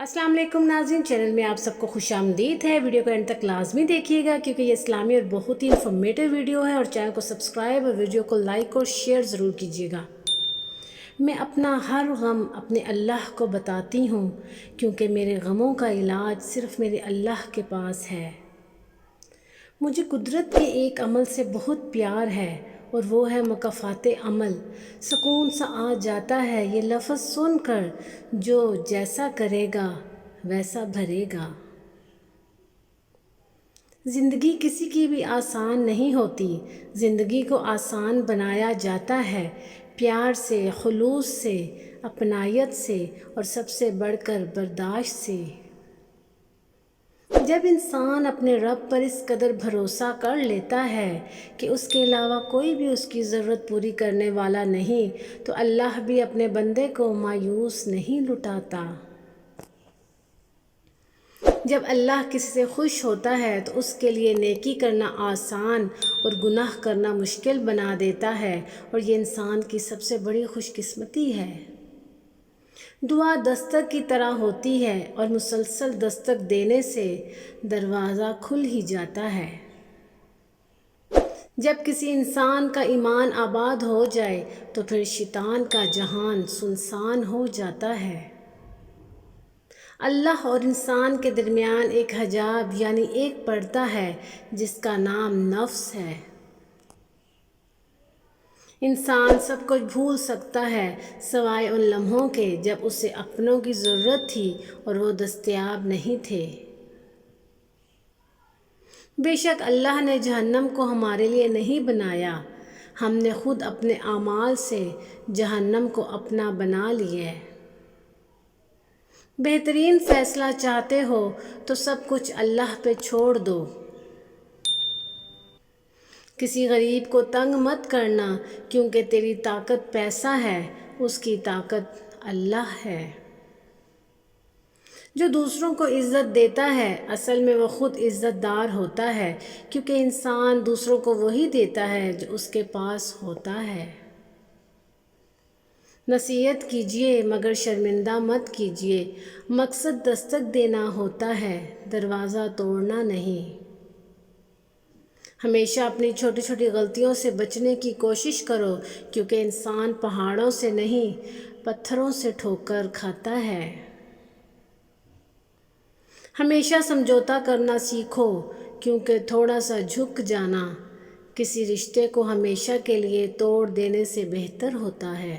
अस्सलाम वालेकुम नाज़रीन, चैनल में आप सबको खुश आमदीद है। वीडियो को एंड तक लाजमी देखिएगा क्योंकि ये इस्लामी और बहुत ही इंफॉर्मेटिव वीडियो है। और चैनल को सब्सक्राइब और वीडियो को लाइक और शेयर ज़रूर कीजिएगा। मैं अपना हर गम अपने अल्लाह को बताती हूँ क्योंकि मेरे गमों का इलाज सिर्फ़ मेरे अल्लाह के पास है। मुझे कुदरत के एक अमल से बहुत प्यार है और वो है मुकाफ़ाते अमल। सुकून सा आ जाता है ये लफ्ज़ सुनकर, जो जैसा करेगा वैसा भरेगा। ज़िंदगी किसी की भी आसान नहीं होती। ज़िंदगी को आसान बनाया जाता है प्यार से, खुलूस से, अपनायत से और सबसे बढ़कर बर्दाश्त से। जब इंसान अपने रब पर इस कदर भरोसा कर लेता है कि उसके अलावा कोई भी उसकी ज़रूरत पूरी करने वाला नहीं, तो अल्लाह भी अपने बंदे को मायूस नहीं लुटाता। जब अल्लाह किसी से खुश होता है तो उसके लिए नेकी करना आसान और गुनाह करना मुश्किल बना देता है, और ये इंसान की सबसे बड़ी खुशकिस्मती है। दुआ दस्तक की तरह होती है और मुसलसल दस्तक देने से दरवाज़ा खुल ही जाता है। जब किसी इंसान का ईमान आबाद हो जाए तो फिर शैतान का जहान सुनसान हो जाता है। अल्लाह और इंसान के दरमियान एक हिजाब यानी एक पर्दा है जिसका नाम नफ्स है। इंसान सब कुछ भूल सकता है सवाए उन लम्हों के जब उसे अपनों की ज़रूरत थी और वो दस्तयाब नहीं थे। बेशक अल्लाह ने जहन्नम को हमारे लिए नहीं बनाया, हमने खुद अपने आमाल से जहन्नम को अपना बना लिया। बेहतरीन फ़ैसला चाहते हो तो सब कुछ अल्लाह पे छोड़ दो। किसी गरीब को तंग मत करना क्योंकि तेरी ताकत पैसा है, उसकी ताकत अल्लाह है। जो दूसरों को इज़्ज़त देता है असल में वो ख़ुद इज़्ज़तदार होता है, क्योंकि इंसान दूसरों को वही देता है जो उसके पास होता है। नसीहत कीजिए मगर शर्मिंदा मत कीजिए। मकसद दस्तक देना होता है, दरवाज़ा तोड़ना नहीं। हमेशा अपनी छोटी छोटी गलतियों से बचने की कोशिश करो क्योंकि इंसान पहाड़ों से नहीं पत्थरों से ठोकर खाता है। हमेशा समझौता करना सीखो क्योंकि थोड़ा सा झुक जाना किसी रिश्ते को हमेशा के लिए तोड़ देने से बेहतर होता है।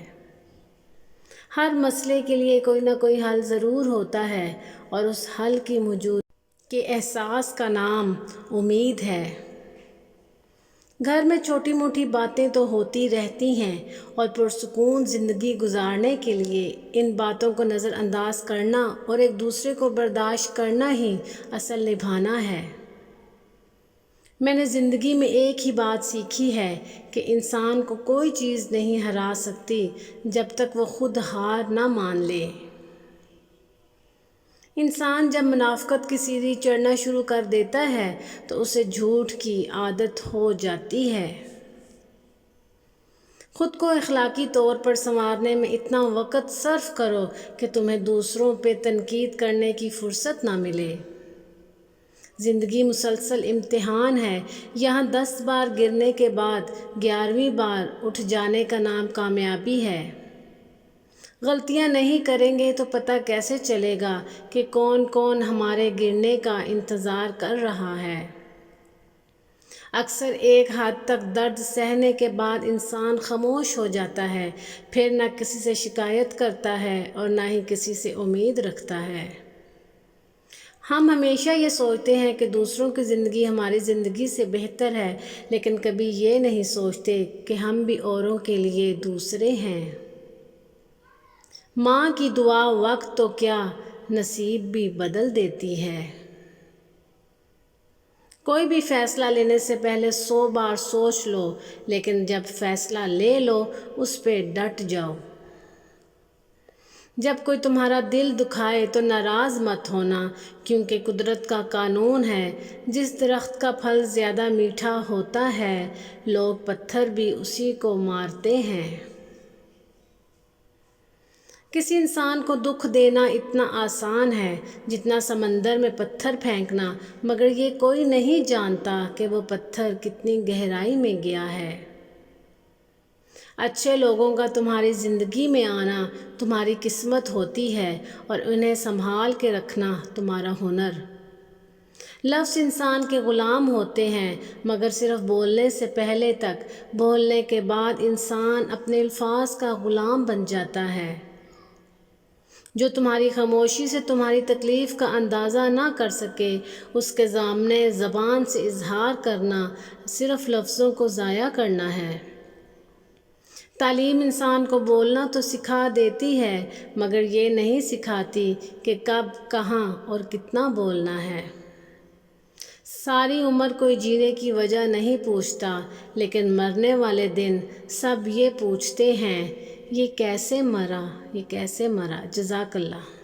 हर मसले के लिए कोई ना कोई हल ज़रूर होता है और उस हल की मौजूद के एहसास का नाम उम्मीद है। घर में छोटी मोटी बातें तो होती रहती हैं और पुरसुकून ज़िंदगी गुजारने के लिए इन बातों को नज़रअंदाज करना और एक दूसरे को बर्दाश्त करना ही असल निभाना है। मैंने ज़िंदगी में एक ही बात सीखी है कि इंसान को कोई चीज़ नहीं हरा सकती जब तक वो खुद हार ना मान ले। इंसान जब मुनाफ़क़त की सीढ़ी चढ़ना शुरू कर देता है तो उसे झूठ की आदत हो जाती है। ख़ुद को अखलाकी तौर पर संवारने में इतना वक़्त सर्फ करो कि तुम्हें दूसरों पे तनकीद करने की फ़ुर्सत ना मिले। ज़िंदगी मुसलसल इम्तिहान है। यहाँ 10 बार गिरने के बाद 11वीं बार उठ जाने का नाम कामयाबी है। गलतियाँ नहीं करेंगे तो पता कैसे चलेगा कि कौन कौन हमारे गिरने का इंतज़ार कर रहा है। अक्सर एक हद तक दर्द सहने के बाद इंसान खामोश हो जाता है, फिर न किसी से शिकायत करता है और ना ही किसी से उम्मीद रखता है। हम हमेशा ये सोचते हैं कि दूसरों की ज़िंदगी हमारी ज़िंदगी से बेहतर है, लेकिन कभी ये नहीं सोचते कि हम भी औरों के लिए दूसरे हैं। माँ की दुआ वक्त तो क्या नसीब भी बदल देती है। कोई भी फ़ैसला लेने से पहले 100 बार सोच लो, लेकिन जब फ़ैसला ले लो उस पे डट जाओ। जब कोई तुम्हारा दिल दुखाए तो नाराज़ मत होना क्योंकि कुदरत का कानून है, जिस दरख्त का फल ज़्यादा मीठा होता है लोग पत्थर भी उसी को मारते हैं। کسی انسان کو دکھ دینا اتنا آسان ہے جتنا سمندر میں پتھر پھینکنا، مگر یہ کوئی نہیں جانتا کہ وہ پتھر کتنی گہرائی میں گیا ہے۔ اچھے لوگوں کا تمہاری زندگی میں آنا تمہاری قسمت ہوتی ہے اور انہیں سنبھال کے رکھنا تمہارا ہنر۔ لفظ انسان کے غلام ہوتے ہیں، مگر صرف بولنے سے پہلے تک، بولنے کے بعد انسان اپنے الفاظ کا غلام بن جاتا ہے۔ جو تمہاری خاموشی سے تمہاری تکلیف کا اندازہ نہ کر سکے، اس کے سامنے زبان سے اظہار کرنا صرف لفظوں کو ضائع کرنا ہے۔ تعلیم انسان کو بولنا تو سکھا دیتی ہے، مگر یہ نہیں سکھاتی کہ کب، کہاں اور کتنا بولنا ہے۔ ساری عمر کوئی جینے کی وجہ نہیں پوچھتا، لیکن مرنے والے دن سب یہ پوچھتے ہیں، یہ کیسے مرا، یہ کیسے مرا۔ جزاک اللہ۔